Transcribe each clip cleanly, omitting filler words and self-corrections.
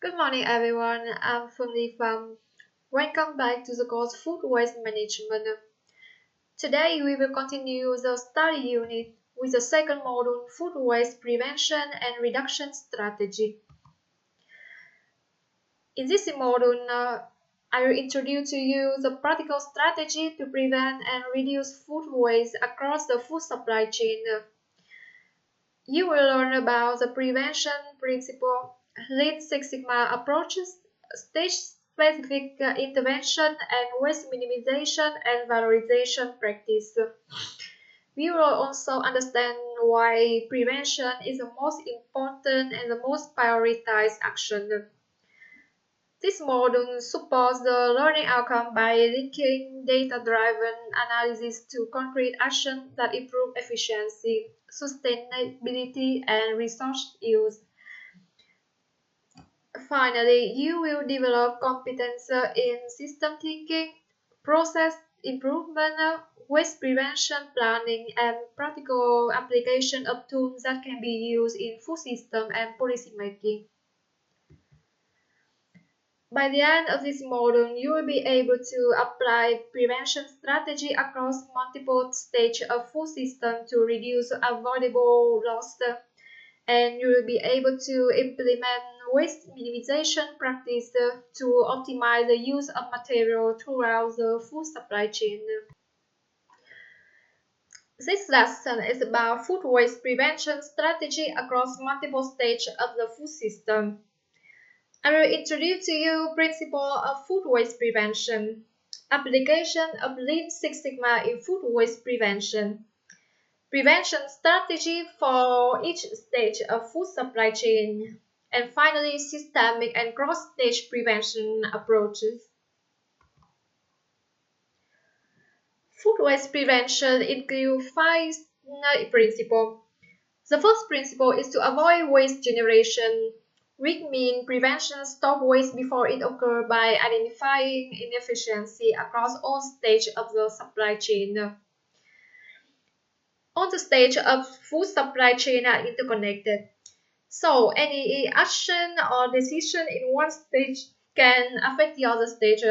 Good morning, everyone. I'm Phương from. Welcome back to the course Food Waste Management. Today, we will continue the study unit with the second module, Food Waste Prevention and Reduction Strategy. In this module, I will introduce to you the practical strategy to prevent and reduce food waste across the food supply chain. You will learn about the prevention principle, Lean Six Sigma approaches, stage-specific intervention, and waste minimization and valorization practice. We will also understand why prevention is the most important and the most prioritized action. This module supports the learning outcome by linking data-driven analysis to concrete action that improve efficiency, sustainability, and resource use. Finally, you will develop competence in system thinking, process improvement, waste prevention planning, and practical application of tools that can be used in food system and policy making. By the end of this module, you will be able to apply prevention strategy across multiple stages of food system to reduce avoidable loss, and you will be able to implement waste minimization practice to optimize the use of material throughout the food supply chain. This lesson is about food waste prevention strategy across multiple stages of the food system. I will introduce to you principle of food waste prevention, application of Lean Six Sigma in food waste prevention, prevention strategy for each stage of food supply chain, and finally systemic and cross-stage prevention approaches. Food waste prevention includes five principles. The first principle is to avoid waste generation, which means prevention stop waste before it occurs by identifying inefficiency across all stages of the supply chain. All the stages of food supply chain are interconnected. So any action or decision in one stage can affect the other stage.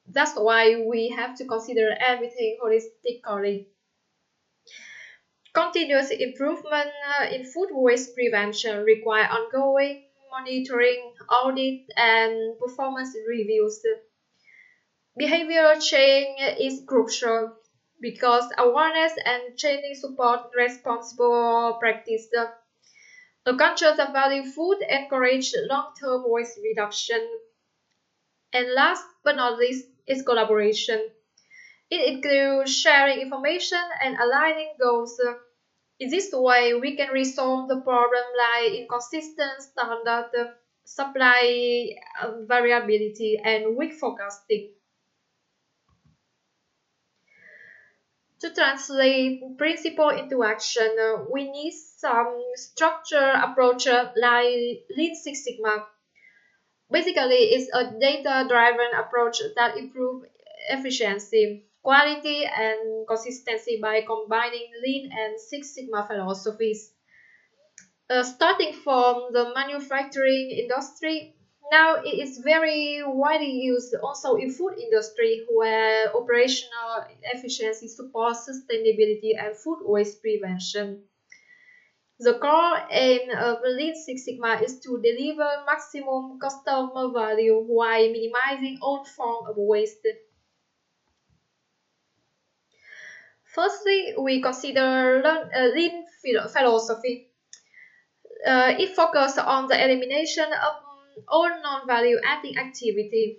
That's why we have to consider everything holistically. Continuous improvement in food waste prevention require ongoing monitoring, audit, and performance reviews. Behavioral change is crucial because awareness and training support responsible practice. A culture that values food encourages long-term waste reduction. And last but not least is collaboration. It includes sharing information and aligning goals. In this way, we can resolve the problem like inconsistent standard, supply variability, and weak forecasting. To translate principle into action, we need some structured approach like Lean Six Sigma. Basically, it's a data-driven approach that improves efficiency, quality, and consistency by combining Lean and Six Sigma philosophies. Starting from the manufacturing industry, now it is very widely used also in food industry where operational efficiency supports sustainability and food waste prevention. The core aim of Lean Six Sigma is to deliver maximum customer value while minimizing all form of waste. Firstly, we consider Lean philosophy. It focuses on the elimination of all non-value adding activity.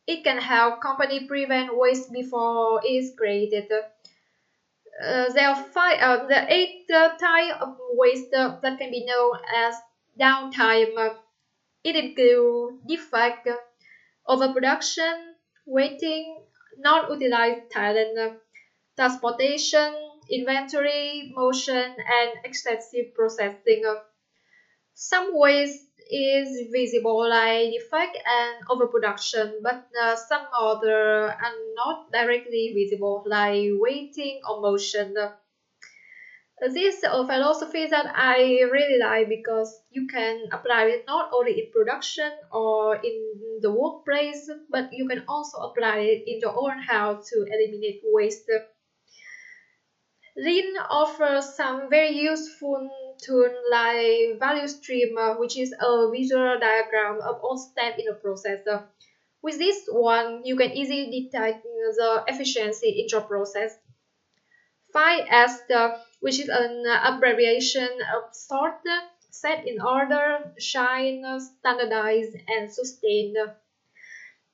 It can help company prevent waste before it is created. There are eight types of waste that can be known as downtime. It includes defect, overproduction, waiting, non-utilized talent, transportation, inventory, motion, and excessive processing. Some waste is visible like defect and overproduction, but some other are not directly visible like waiting or motion. This is a philosophy that I really like because you can apply it not only in production or in the workplace, but you can also apply it in your own house to eliminate waste. Lean offers some very useful tools like value stream, which is a visual diagram of all steps in a process. With this one, you can easily detect the efficiency in your process. 5S, which is an abbreviation of sort, set in order, shine, standardize, and sustain.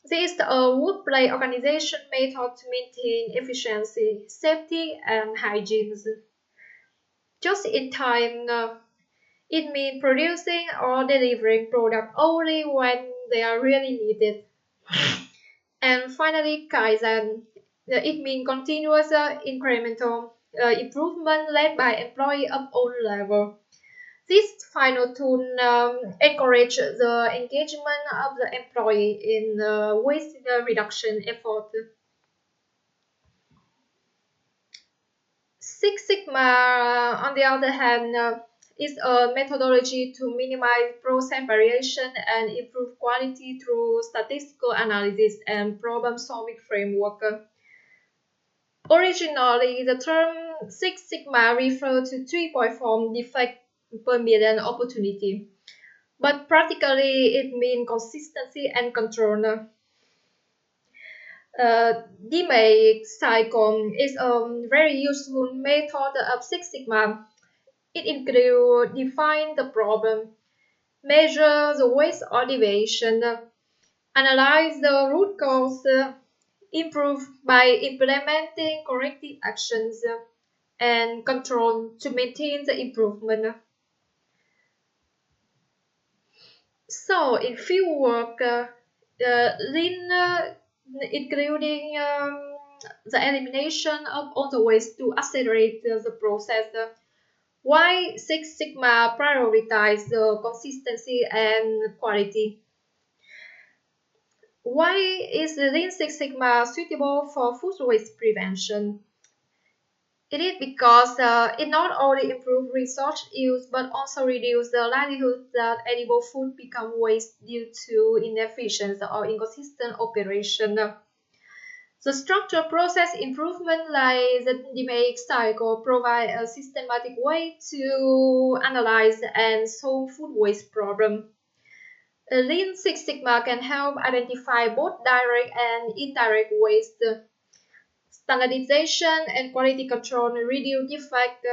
This is a workplace organization method to maintain efficiency, safety, and hygiene. Just in time, it means producing or delivering product only when they are really needed. And finally, Kaizen. It means continuous incremental improvement led by employee up all level. This final tool encourages the engagement of the employee in waste reduction effort. Six Sigma, on the other hand, is a methodology to minimize process variation and improve quality through statistical analysis and problem-solving framework. Originally, the term Six Sigma referred to 3-point form defect per million opportunity, but practically it means consistency and control. DMAIC cycle is a very useful method of Six Sigma. It includes define the problem, measure the waste or deviation, analyze the root cause, improve by implementing corrective actions, and control to maintain the improvement. So, in field work, lean including the elimination of all the waste to accelerate the process. Why Six Sigma prioritize the consistency and quality? Why is the Lean Six Sigma suitable for food waste prevention? It is because it not only improves resource use but also reduces the likelihood that edible food become waste due to inefficient or inconsistent operation. The structural process improvement like the DMAIC cycle provide a systematic way to analyze and solve food waste problem. Lean Six Sigma can help identify both direct and indirect waste. Standardization and quality control reduce defect,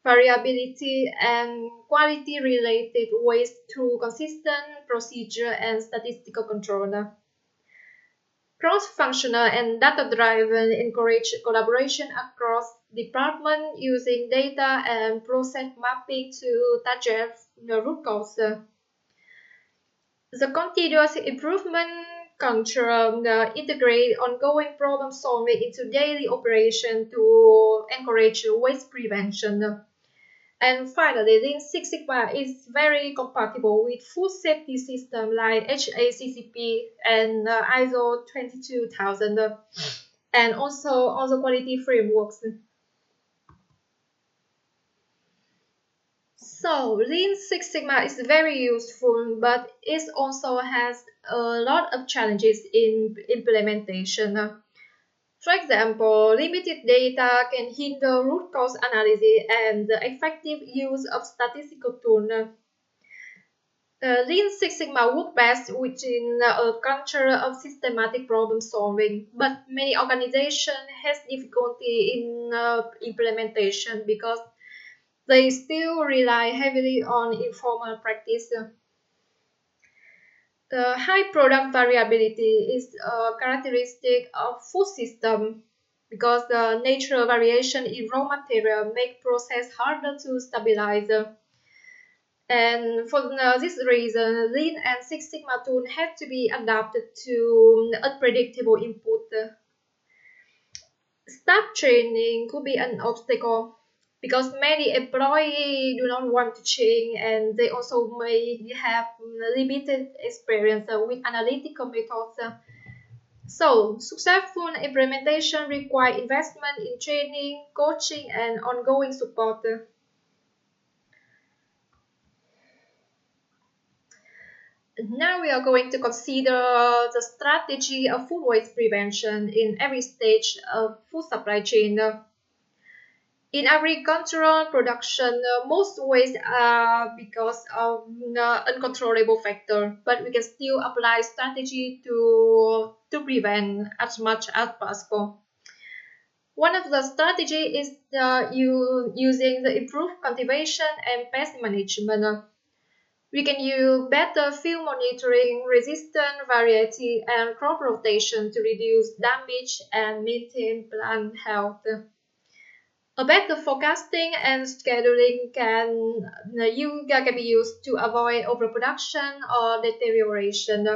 variability, and quality-related waste through consistent procedure and statistical control. Cross-functional and data-driven encourage collaboration across departments using data and process mapping to tackle the root cause. The continuous improvement culture integrate ongoing problem solving into daily operation to encourage waste prevention. And finally, Lean Six Sigma is very compatible with food safety systems like HACCP and ISO 22000 and also other quality frameworks. So, Lean Six Sigma is very useful, but it also has a lot of challenges in implementation. For example, limited data can hinder root cause analysis and the effective use of statistical tools. Lean Six Sigma works best within a culture of systematic problem solving, but many organizations has difficulty in implementation because they still rely heavily on informal practice. High product variability is a characteristic of food system because the natural variation in raw material make process harder to stabilize. And for this reason, Lean and Six Sigma tool have to be adapted to unpredictable input. Staff training could be an obstacle because many employees do not want to change and they also may have limited experience with analytical methods. So, successful implementation requires investment in training, coaching, and ongoing support. Now we are going to consider the strategy of food waste prevention in every stage of food supply chain. In agricultural production, most waste are because of uncontrollable factor, but we can still apply strategy to prevent as much as possible. One of the strategy is using the improved cultivation and pest management. We can use better field monitoring, resistant variety, and crop rotation to reduce damage and maintain plant health. A better forecasting and scheduling can be used to avoid overproduction or deterioration.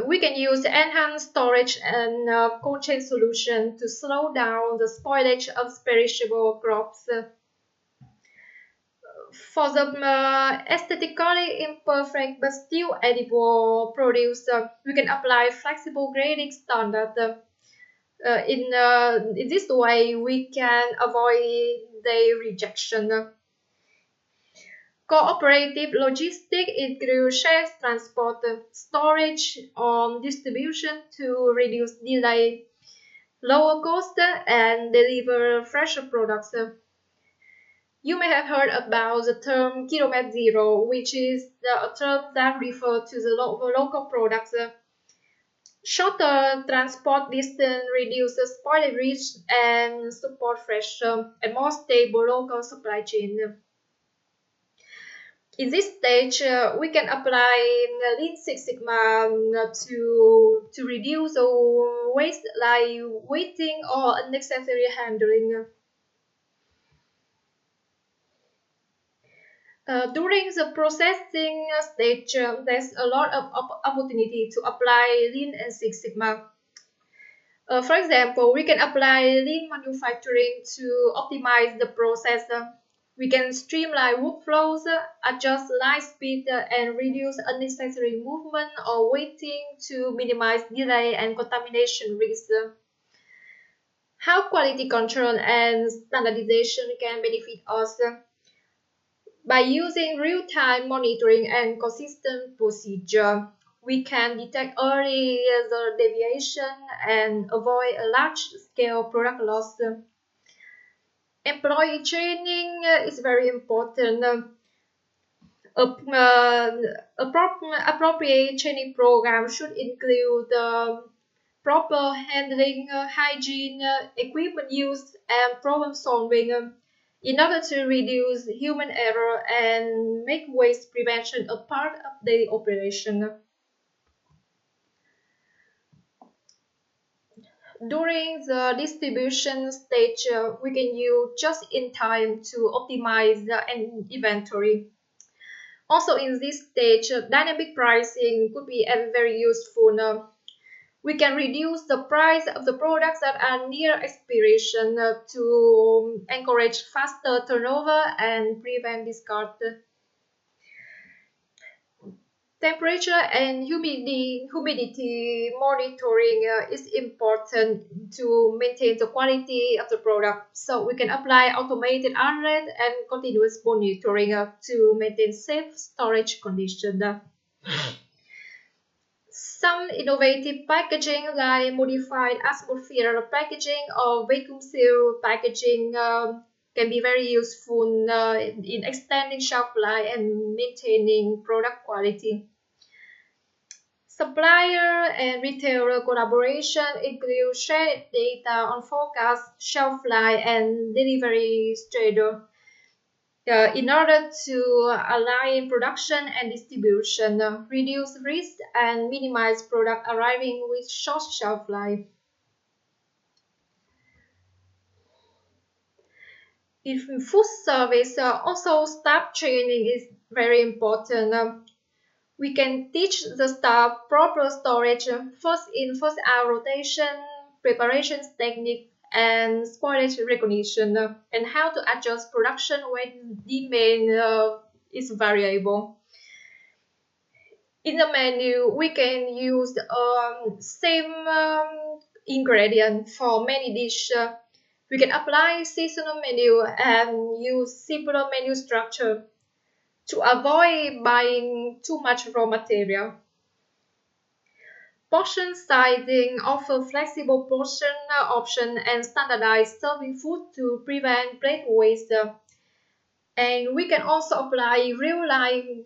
We can use enhanced storage and cold chain solution to slow down the spoilage of perishable crops. For the aesthetically imperfect but still edible produce, we can apply flexible grading standard. In this way, we can avoid their rejection. Cooperative logistics include shared transport, storage, or distribution to reduce delay, lower cost, and deliver fresher products. You may have heard about the term kilometer zero, which is a term that refers to the local products. Shorter transport distance reduces spoilage risk and support fresher and more stable local supply chain. In this stage, we can apply Lean Six Sigma to reduce waste like waiting or unnecessary handling. During the processing stage, there's a lot of opportunity to apply Lean and Six Sigma. For example, we can apply lean manufacturing to optimize the process. We can streamline workflows, adjust line speed, and reduce unnecessary movement or waiting to minimize delay and contamination risk. How quality control and standardization can benefit us? By using real-time monitoring and consistent procedure, we can detect early the deviation and avoid a large-scale product loss. Employee training is very important. Appropriate training program should include proper handling, hygiene, equipment use, and problem solving in order to reduce human error and make waste prevention a part of the operation. During the distribution stage, we can use just in time to optimize the inventory. Also, in this stage, dynamic pricing could be very useful. We can reduce the price of the products that are near expiration to encourage faster turnover and prevent discard. Temperature and humidity monitoring is important to maintain the quality of the product. So we can apply automated alert and continuous monitoring to maintain safe storage conditions. Some innovative packaging like modified atmosphere packaging or vacuum seal packaging can be very useful in extending shelf life and maintaining product quality. Supplier and retailer collaboration includes shared data on forecast, shelf life, and delivery schedule in order to align production and distribution, reduce risk, and minimize product arriving with short shelf life. In food service, also staff training is very important. We can teach the staff proper storage, first in, first out rotation, preparations technique, and spoilage recognition, and how to adjust production when demand is variable. In the menu, we can use the same ingredient for many dishes. We can apply seasonal menu and use simpler menu structure to avoid buying too much raw material. Portion sizing offer flexible portion option and standardized serving food to prevent plate waste. And we can also apply real-time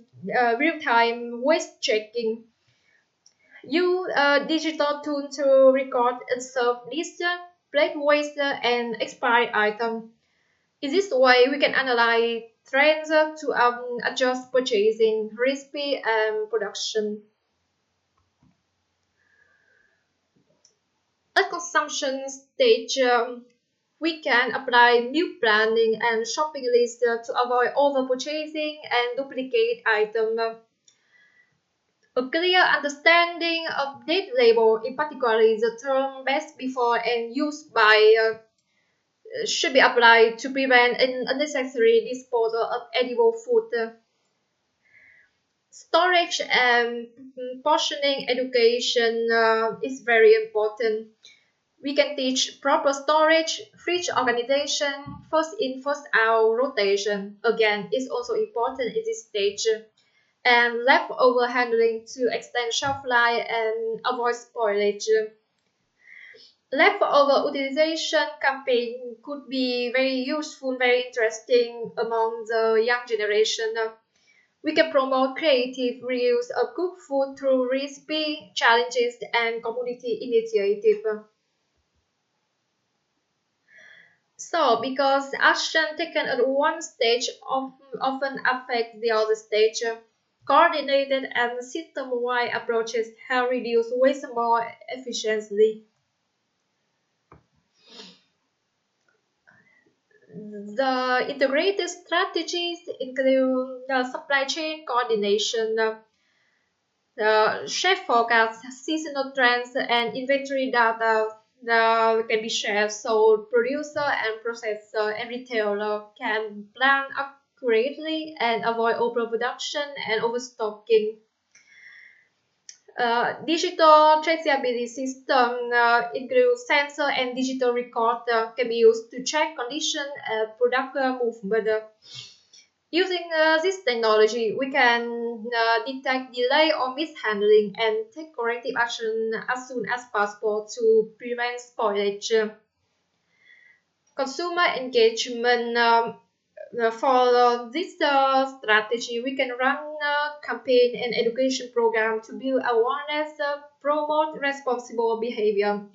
waste checking. Use a digital tool to record and serve list, plate waste, and expired item. In this way, we can analyze trends to adjust purchasing, recipe, and production. At consumption stage, we can apply meal planning and shopping lists to avoid over purchasing and duplicate items. A clear understanding of date label, in particular the term best before and used by, should be applied to prevent an unnecessary disposal of edible food. Storage and portioning education is very important. We can teach proper storage, fridge organization, first in, first out rotation. Again, is also important in this stage. And leftover handling to extend shelf life and avoid spoilage. Leftover utilization campaign could be very useful, very interesting among the young generation. We can promote creative reuse of cooked food through recipe challenges and community initiative. So, because action taken at one stage often affect the other stage, coordinated and system-wide approaches help reduce waste more efficiently. The integrated strategies include the supply chain coordination, chef forecast, seasonal trends, and inventory data that can be shared so producer and processor and retailer can plan accurately and avoid overproduction and overstocking. Digital traceability system includes sensor and digital record can be used to check condition and product movement. Using this technology, we can detect delay or mishandling and take corrective action as soon as possible to prevent spoilage. Consumer engagement for this strategy, we can run a campaign and education program to build awareness, promote responsible behavior,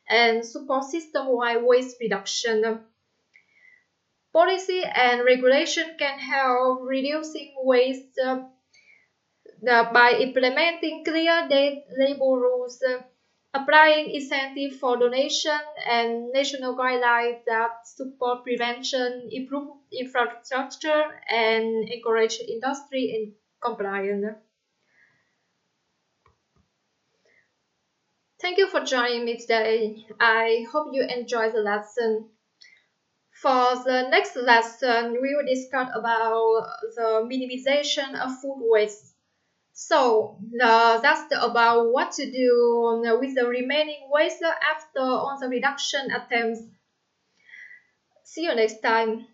and support system-wide waste reduction. Policy and regulation can help reducing waste by implementing clear date label rules, applying incentive for donation, and national guidelines that support prevention, improve infrastructure, and encourage industry in compliance. Thank you for joining me today. I hope you enjoyed the lesson. For the next lesson, we will discuss about the minimization of food waste. So that's about what to do with the remaining waste after all the reduction attempts. See you next time.